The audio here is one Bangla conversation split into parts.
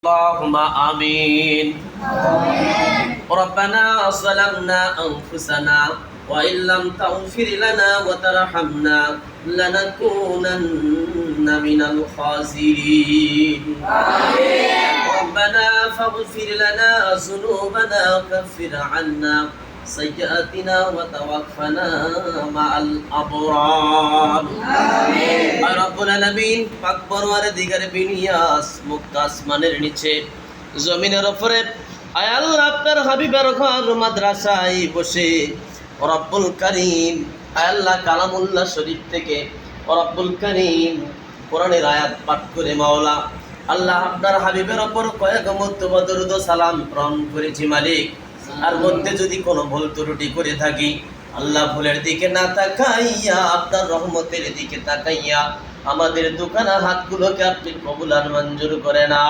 اللهم آمين. ربنا ظلمنا أنفسنا وإن لم تغفر لنا وترحمنا لنكونن من الخاسرين. ربنا فاغفر لنا ذنوبنا وكفر عنا سيئاتنا وتوفنا مع الأبرار. রব্বুল আলামিন পাক পরওয়ারদিগার বিনিয়াস মুক্ত আসমানের নিচে জমিনের উপরে আয় আল্লাহ আপনার হাবিবের ঘর মাদ্রাসায় বসে রব্বুল কারীম আয় আল্লাহ কালামুল্লাহ শরীফ থেকে রব্বুল কারীম কোরআনের আয়াত পাঠ করে মাওলা আল্লাহ আপনার হাবিবের উপর কয়েক মুত্তবা দরুদ ও সালাম প্রেরণ করেছি মালিক। আর মধ্যে যদি কোনো ভুল ত্রুটি করে থাকি আল্লাহ ভুলের দিকে না তাকাইয়া আপনার রহমতের দিকে তাকাইয়া আমাদের দোকানা হাতগুলোকে আপনি কবুল আর মঞ্জুর করে না।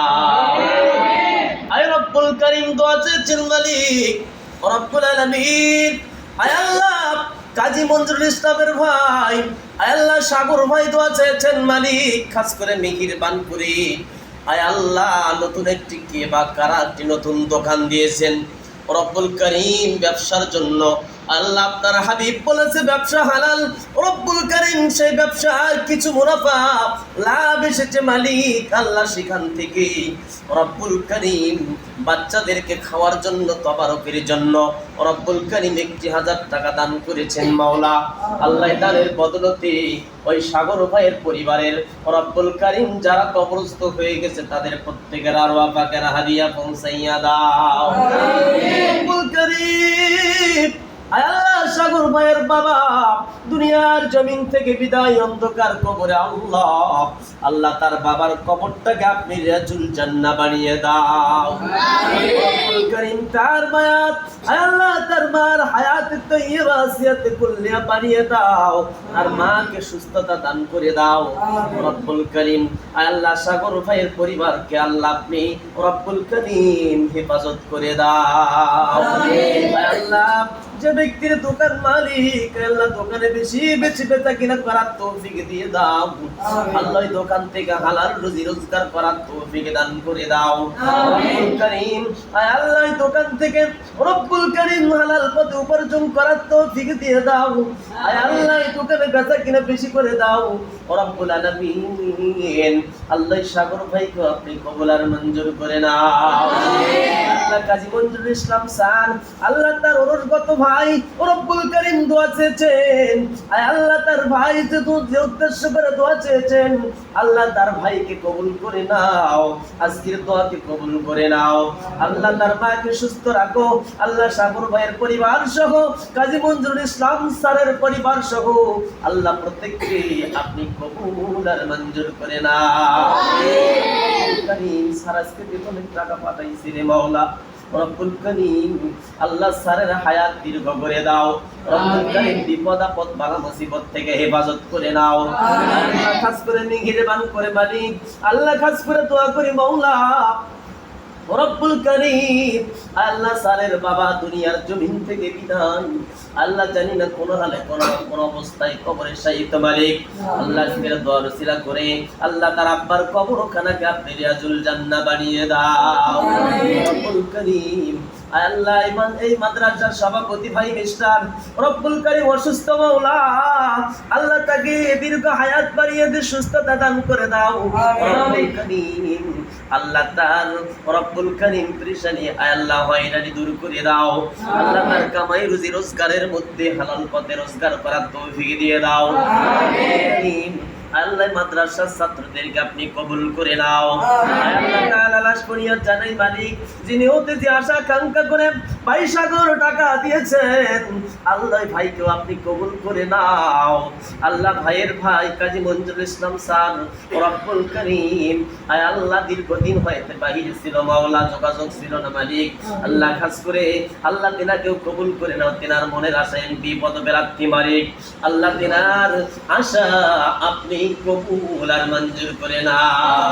আয় রব্বুল কারীম দোয়া চেয়েছেন মালিক রব্বুল আলামিন। আয় আল্লাহ কাজী মঞ্জুরুল ইসলামের ভাই আয় আল্লাহ সাগর ভাই দোয়া চেয়েছেন মালিক খাস করে মিহির বানপুরি আয় আল্লাহ নতুন একটি কে বা কারা একটি নতুন দোকান দিয়েছেন রব্বুল কারীম ব্যবসার জন্য আল্লাহ আপনার হাবিব বলেছে ব্যবসা হালাল। রব্বুল কারীম সেই ব্যবসার কিছু মুনাফা লাভ এসেছে মালিক আল্লাহ সেখান থেকে রব্বুল কারীম বাচ্চাদেরকে খাওয়ার জন্য তবারকের জন্য রব্বুল কারীম 1000 টাকা দান করেছেন মাওলা আল্লাহ দানের বদলতে ওই সাগর ভাইয়ের পরিবারের রব্বুল কারীম যারা কবরস্থ হয়ে গেছে তাদের প্রত্যেকের আরওয়াহ পাকের হাদিয়া পৌঁছাইয়া দাও রব্বুল কারীম। আল্লাহ সাগর ভাইয়ের বাবা দুনিয়ার জমিন থেকে বিদায় অন্ধকার কবরে আল্লাহ আল্লাহ তার বাবার কবরটাকে আপনি রাজুল জান্নাহ বানিয়ে দাও রব্বুল কারীম। তার বায়াত আল্লাহ তার মার হায়াতে তৈয়বা আসিয়াতে কুল্লিয়া বানিয়ে দাও আর মাকে সুস্থতা দান করে দাও রব্বুল কারীম। আল্লাহ সাগর ভাইয়ের পরিবারকে আল্লাহ আপনি রব্বুল কারীম হেফাজত করে দাও আল্লাহ। যে ব্যক্তির দোকান মালিক আল্লাহ দোকানে বেশি বেচা কিনা করার তৌফিক দিয়ে দাও আল্লাহ দোকান থেকে হালাল রুজি রোজগার করার তৌফিক দান করে দাও রব্বুল কারীম। আল্লাহ দোকান থেকে রব্বুল কারীম হালাল পথে উপার্জন করার তৌফিক দিয়ে দাও আল্লাহ দোকানে বেচা কিনা বেশি করে দাও রব্বুল আলামিন। আল্লাহ সাগর ভাইকে আপনি কবুল আর মঞ্জুর করে নাও আল্লাহ কাজী মঞ্জুরুল ইসলাম স্যার আল্লাহ তার ওরসগত ভাই রব্বুল কারীম দোয়া চেয়েছেন আল্লাহ তার ভাই যে উদ্দেশ্য করে দোয়া চেয়েছেন আল্লাহ তার ভাইকে কবুল করে নাও আজকের দোয়াকে কবুল করে নাও আল্লাহ তার মাকে সুস্থ রাখো আল্লাহ সাগর ভাইয়ের পরিবার সহ কাজী মঞ্জুরুল ইসলাম স্যারের পরিবার সহ আল্লাহ প্রত্যেককে আপনি কবুল আর মঞ্জুর করে নাও রব্বুল কারীম। স্যার আজকে বেতনের টাকা পাঠাইছি রে মাওলা রব্বুল কারীম আল্লাহ স্যারের হায়াত দীর্ঘ করে দাও রব্বুল কারীম বিপদ আপদ বালা মুসিবত থেকে হেফাজত করে নাও আল্লাহ খাস করে মেহেরবান করে মালিক আল্লাহ খাস করে দোয়া করি মাওলা রব্বুল কারীম। আল্লাহ স্যারের বাবা দুনিয়ার জমিন থেকে বিদায় আল্লাহ জানি না কোন হালে কোন অবস্থায় কবরে শায়িত মালিক আল্লাহ আজকের দোয়া রসিলা করে আল্লাহ তার আব্বার কবরখানাকে আপনি রিয়াজুল জান্নাহ বানিয়ে দাও রব্বুল কারীম। আল্লাহ এই মাদ্রাসার সভাপতি ভাই মিস্টার রব্বুল কারীম অসুস্থ মাওলা আল্লাহ তাকে দীর্ঘ হায়াত বাড়িয়ে দিয়ে সুস্থতা দান করে দাও রব্বুল কারীম। আল্লাহ তার রব্বুল কারীম পরেশানি আল্লাহ হয়রানি দূর করে দাও আল্লাহ তার কামাই রুজি রোজগারের মধ্যে হালাল পথে রোজগার করার তৌফিক দিয়ে দাও আমিন। আল্লাহ মাদ্রাসার ছাত্রদেরকে আপনি কবুল করে নাও আল্লাহ তাআলা লাশ করিয়া জানাই মালিক যিনি হতে যে আশা আকাঙ্ক্ষা করে ভাই সাগর টাকা দিয়েছেন আল্লাহ ভাইকেও আপনি কবুল করে নাও আল্লাহ ভাইয়ের ভাই কাজী মঞ্জুরুল ইসলাম স্যার রব্বুল কারীম আল্লাহ দীর্ঘদিন হইতে বাহিরে ছিল মাওলা যোগাযোগ ছিল না মালিক আল্লাহ খাস করে আল্লাহ তিনাকেও কবুল করে নাও তিনার মনের আশা এমপি পদপ্রার্থী মালিক আল্লাহ তিনার আশা আপনি কবুল আর মঞ্জুর করে নাও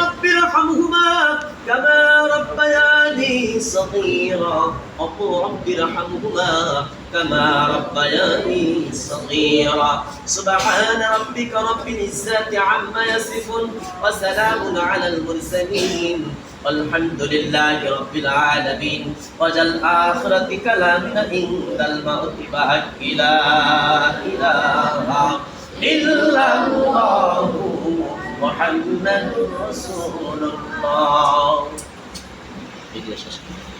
রব্বিরহামহুমা কামা রব্বায়ানি صغيرا وقل رب ارحمهما كما ربياني صغيرا سبحان ربك رب العزة عما يصفون وسلام على المرسلين والحمد لله رب العالمين وجل آخرة كلامنا عند الموت بحق لا إله إلا الله محمد رسول الله